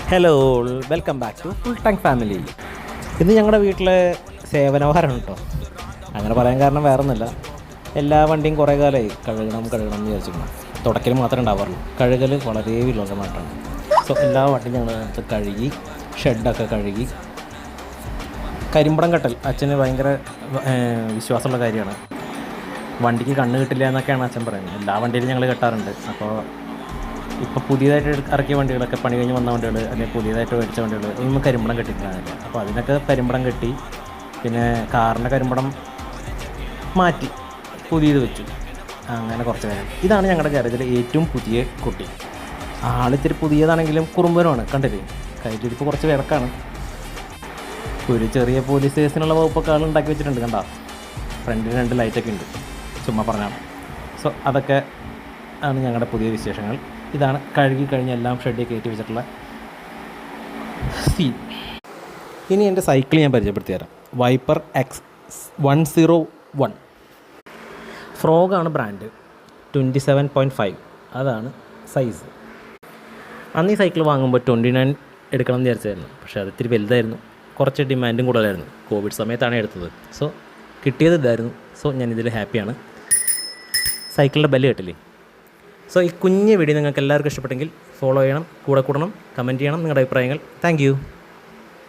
Hello, welcome back to full tank family. ഇന്ന് ഞങ്ങളുടെ വീട്ടിലെ സേവനവാരമാണ് കേട്ടോ. അങ്ങനെ പറയാൻ കാരണം വേറെ ഒന്നുമില്ല, എല്ലാ വണ്ടിയും കുറേ കാലമായി കഴുകണം എന്ന് വിചാരിച്ചിരിക്കണം. തുടക്കൽ മാത്രമേ ഉണ്ടാവാറുള്ളൂ, കഴുകൽ വളരെ വിലോചനമായിട്ടാണ്. സോ എല്ലാ വണ്ടിയും ഞങ്ങളടുത്ത് കഴുകി, ഷെഡൊക്കെ കഴുകി. കരിമ്പടം കെട്ടൽ അച്ഛന് ഭയങ്കര വിശ്വാസമുള്ള കാര്യമാണ്. വണ്ടിക്ക് കണ്ണ് കിട്ടില്ല എന്നൊക്കെയാണ് അച്ഛൻ പറയുന്നത്. എല്ലാ വണ്ടിയിലും ഞങ്ങൾ കെട്ടാറുണ്ട്. അപ്പോൾ ഇപ്പോൾ പുതിയതായിട്ട് ഇറക്കിയ വണ്ടികളൊക്കെ, പണി കഴിഞ്ഞ് വന്ന വണ്ടികൾ അല്ലെങ്കിൽ പുതിയതായിട്ട് മേടിച്ച വണ്ടികൾ ഒന്നും കരിമ്പടം കെട്ടിയിട്ടില്ല. അപ്പോൾ അതിനൊക്കെ കരിമ്പടം കെട്ടി. പിന്നെ കാറിൻ്റെ കരിമ്പടം മാറ്റി പുതിയത് വെച്ചു. അങ്ങനെ കുറച്ച് കാര്യം. ഇതാണ് ഞങ്ങളുടെ ഗാരേജിലെ ഏറ്റവും പുതിയ കുട്ടി. ആളിത്തിരി പുതിയതാണെങ്കിലും കുറുമ്പനുമാണ്. കണ്ടില്ലേ, കയ്യിലിരിപ്പ് കുറച്ച് വിറക്കാണ്. ഒരു ചെറിയ പോലീസ് കേസിനുള്ള വകുപ്പൊക്കെ ആളുണ്ടാക്കി വെച്ചിട്ടുണ്ട്. കണ്ടോ, ഫ്രണ്ടിൽ 2 ലൈറ്റൊക്കെ ഉണ്ട്, ചുമ്മാ പറഞ്ഞാണ്. സോ അതൊക്കെ ആണ് ഞങ്ങളുടെ പുതിയ വിശേഷങ്ങൾ. ഇതാണ് കഴുകി കഴിഞ്ഞ് എല്ലാം ഷെഡിൽ കയറ്റി വെച്ചിട്ടുള്ള സീൻ. ഇനി എൻ്റെ സൈക്കിൾ ഞാൻ പരിചയപ്പെടുത്തി തരാം. Wiper X101. ഫ്രോഗാണ് ബ്രാൻഡ്. 27.5 അതാണ് സൈസ്. അന്ന് ഈ സൈക്കിൾ വാങ്ങുമ്പോൾ 29 എടുക്കണം എന്ന് വിചാരിച്ചായിരുന്നു. പക്ഷേ അത് ഇത്തിരി വലുതായിരുന്നു, കുറച്ച് ഡിമാൻഡും കൂടുതലായിരുന്നു. കോവിഡ് സമയത്താണ് എടുത്തത്. സോ കിട്ടിയത് ഇതായിരുന്നു. സോ ഞാനിതിൽ ഹാപ്പിയാണ്. സൈക്കിളിൻ്റെ ബെല്ല് കേട്ടില്ലേ. സോ ഈ കുഞ്ഞ് വീഡിയോ നിങ്ങൾക്ക് എല്ലാവർക്കും ഇഷ്ടപ്പെട്ടെങ്കിൽ ഫോളോ ചെയ്യണം, കൂടെ കൂടണം, കമൻറ്റ് ചെയ്യണം നിങ്ങളുടെ അഭിപ്രായങ്ങൾ. Thank you.